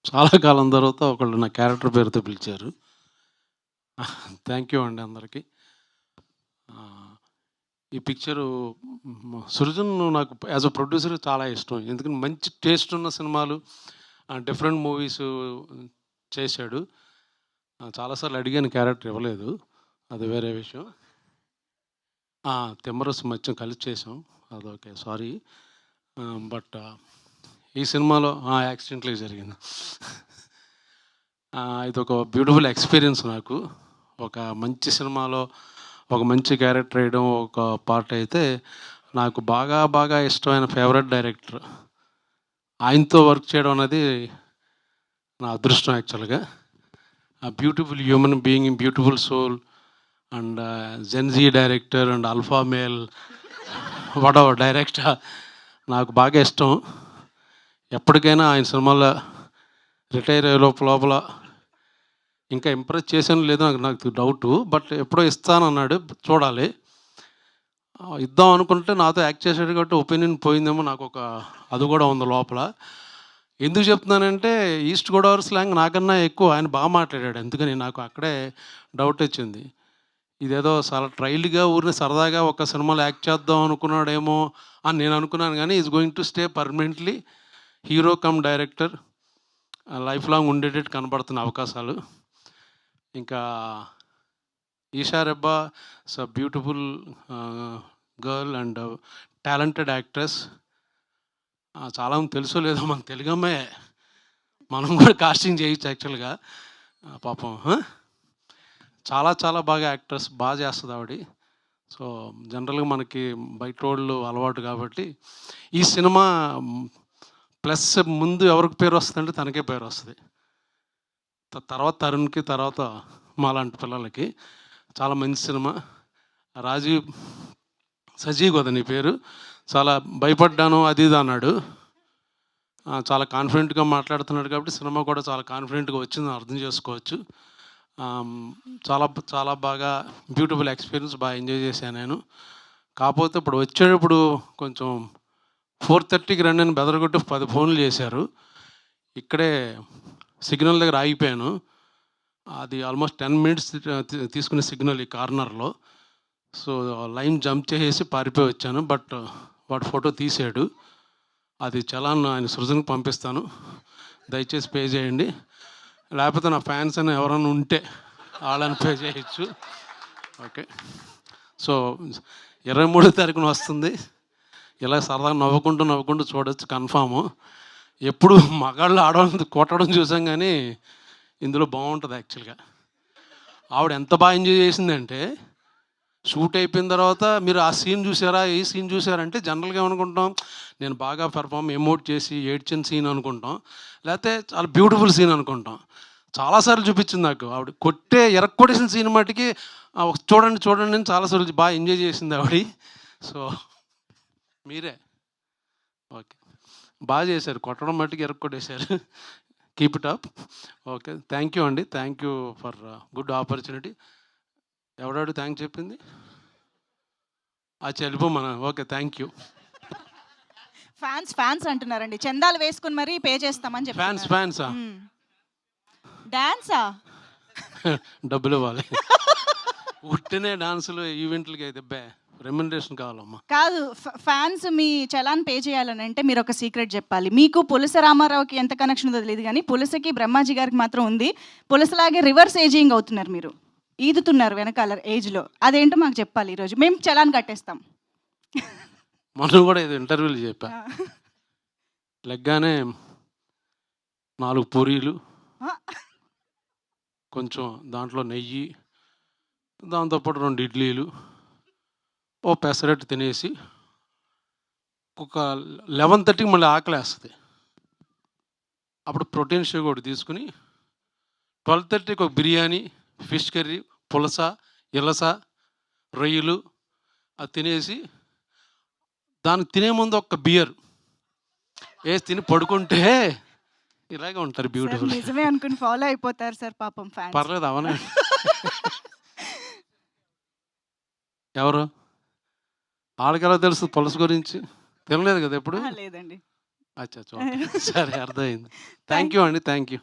చాలా కాలం తర్వాత ఒకళ్ళు నా క్యారెక్టర్ పేరుతో పిలిచారు. థ్యాంక్ యూ అండి అందరికీ. ఈ పిక్చరు సృజన్ నాకు యాజ్ అ ప్రొడ్యూసర్ చాలా ఇష్టం. ఎందుకంటే మంచి టేస్ట్ ఉన్న సినిమాలు, డిఫరెంట్ మూవీస్ చేశాడు. చాలాసార్లు అడిగాను, క్యారెక్టర్ ఇవ్వలేదు. అది వేరే విషయం. తిమ్మరసు మధ్య కలిసి చేసాం. అదొకే, సారీ. బట్ ఈ సినిమాలో యాక్సిడెంట్‌గా జరిగింది. ఇదొక బ్యూటిఫుల్ ఎక్స్‌పీరియన్స్ నాకు. ఒక మంచి సినిమాలో ఒక మంచి క్యారెక్టర్ వేయడం ఒక పార్ట్ అయితే, నాకు బాగా బాగా ఇష్టమైన ఫేవరెట్ డైరెక్టర్. ఆయనతో వర్క్ చేయడం అనేది నా అదృష్టం యాక్చువల్‌గా. Beautiful human being, beautiful soul and Gen Z director and alpha male whatever director నాకు బాగా ఇష్టం. ఎప్పటికైనా ఆయన సినిమాల్లో రిటైర్ అయ్యే లోపల ఇంకా ఇంప్రెస్ చేశానో లేదో నాకు డౌటు. బట్ ఎప్పుడో ఇస్తానన్నాడు, చూడాలి. ఇద్దాం అనుకుంటే నాతో యాక్ట్ చేశాడు కాబట్టి ఒపీనియన్ పోయిందేమో, నాకు ఒక అది కూడా ఉంది లోపల. ఎందుకు చెప్తున్నానంటే, ఈస్ట్ గోదావరి స్లాంగ్ నాకన్నా ఎక్కువ ఆయన బాగా మాట్లాడాడు. అందుకని నాకు అక్కడే డౌట్ వచ్చింది. ఇదేదో చాలా ట్రైల్గా ఊరిని సరదాగా ఒక సినిమాలో యాక్ట్ చేద్దాం అనుకున్నాడేమో అని నేను అనుకున్నాను. కానీ is going to stay permanently hero come director. Life long ఉండేటట్టు కనబడుతున్న అవకాశాలు. ఇంకా Eesha Rebba is a beautiful girl and talented actress. చాలామంది తెలుసో లేదో, మన తెలుగు అమ్మాయే. మనం కూడా కాస్టింగ్ చేయొచ్చు యాక్చువల్గా. పాపం చాలా చాలా బాగా యాక్ట్రెస్, బాగా చేస్తుంది ఆవిడ. సో జనరల్గా మనకి బయట వాళ్ళు అలవాటు కాబట్టి ఈ సినిమా ప్లస్ ముందు ఎవరికి పేరు వస్తుందంటే తనకే పేరు వస్తుంది. తర్వాత తరుణ్కి, తర్వాత మాలాంటి పిల్లలకి. చాలా మంచి సినిమా. రాజీవ్ సజీవ్ కదా నీ పేరు. చాలా భయపడ్డాను అది ఇది అన్నాడు. చాలా కాన్ఫిడెంట్గా మాట్లాడుతున్నాడు కాబట్టి సినిమా కూడా చాలా కాన్ఫిడెంట్గా వచ్చిందని అర్థం చేసుకోవచ్చు. చాలా చాలా బాగా బ్యూటిఫుల్ ఎక్స్పీరియన్స్, బాగా ఎంజాయ్ చేశాను నేను. కాకపోతే ఇప్పుడు వచ్చేటప్పుడు కొంచెం 4:30కి రండి అని బెదరగొట్టి 10 ఫోన్లు చేశారు. ఇక్కడే సిగ్నల్ దగ్గర ఆగిపోయాను. అది ఆల్మోస్ట్ 10 మినిట్స్ తీసుకునే సిగ్నల్ ఈ కార్నర్లో. సో లైన్ జంప్ చేసేసి పారిపోయి వచ్చాను. బట్ వాడు ఫోటో తీసాడు. అది చలాన్ ఆయన సృజన్కి పంపిస్తాను, దయచేసి పే చేయండి. లేకపోతే నా ఫ్యాన్స్ అని ఎవరైనా ఉంటే వాళ్ళని పే చేయొచ్చు. ఓకే. సో 23వ తారీఖున వస్తుంది. ఇలా సరదాగా నవ్వుకుంటూ చూడొచ్చు కన్ఫాము. ఎప్పుడు మగాళ్ళు ఆడవాళ్ళని కొట్టడం చూసాం, కానీ ఇందులో బాగుంటుంది యాక్చువల్గా. ఆవిడ ఎంత బాగా ఎంజాయ్ చేసిందంటే, షూట్ అయిపోయిన తర్వాత మీరు ఆ సీన్ చూసారా, ఈ సీన్ చూసారంటే జనరల్గా ఏమనుకుంటాం, నేను బాగా పెర్ఫామ్ ఎమోట్ చేసి ఏడ్చిన సీన్ అనుకుంటాం, లేకపోతే చాలా బ్యూటిఫుల్ సీన్ అనుకుంటాం. చాలాసార్లు చూపించింది నాకు ఆవిడ ఎరక్కొట్టేసిన సీన్ మట్టుకి చూడండి అని చాలాసార్లు బాగా ఎంజాయ్ చేసింది ఆవిడ. సో మీరే ఓకే, బాగా చేశారు. కొట్టడం మట్టుకు ఎరక్కొట్టేశారు. Keep it up. Okay, thank you అండి. Thank you for good opportunity. ఎవడాడు థ్యాంక్ చెప్పింది? వెళ్ళిపోమన్నా. Okay, thank you. ఫ్యాన్స్ అంటున్నారండి, చందాలు వేసుకుని మరీ పే చేస్తామని చెప్పి. ఫ్యాన్సా? డాన్సా? డబ్బులు ఇవ్వాలి. ఉట్టినే డాన్సులు ఈవెంట్లకి అయితే రెమ్యునరేషన్ కావాలమ్మా. కాదు, ఫ్యాన్స్ మీ చలాన్ పే చేయాలని అంటే మీరు ఒక సీక్రెట్ చెప్పాలి. మీకు పులస రామారావుకి ఎంత కనెక్షన్ ఉందో తెలియదు, కానీ పులసకి బ్రహ్మాజీ గారికి మాత్రం ఉంది. పులసలాగే రివర్స్ ఏజింగ్ అవుతున్నారు, మీరు ఈదుతున్నారు వెనకాల ఏజ్లో. అదేంటో మాకు చెప్పాలి ఈరోజు, మేము చలాన్ కట్టేస్తాం. మనం కూడా ఇది ఇంటర్వ్యూలు చెప్పా. లెగ్గానే 4 పూరీలు, కొంచెం దాంట్లో నెయ్యి, దాంతోపాటు 2 ఇడ్లీలు, ఓ పెసరట్టు తినేసి ఒక 11:30కి మళ్ళీ ఆకలేస్తుంది. అప్పుడు ప్రోటీన్ షేక్ ఒకటి తీసుకుని 12:30కి ఒక బిర్యానీ, ఫిష్ కర్రీ, పులస, ఇలస, రొయ్యలు అది తినేసి, దానికి తినే ముందు ఒక బియర్ వేసి తిని పడుకుంటే ఇలాగే ఉంటారు బ్యూటిఫుల్. నిజమే అనుకుని ఫాలో అయిపోతారు సార్, పాపం ఫ్యాన్స్. పర్లేదు, అవనే. ఎవరు వాళ్ళకెలా తెలుసు పులస గురించి? తినలేదు కదా ఎప్పుడు? లేదండి. అచ్చా ఓకే. సరే అర్థమైంది. థ్యాంక్ యూ అండి. Thank you.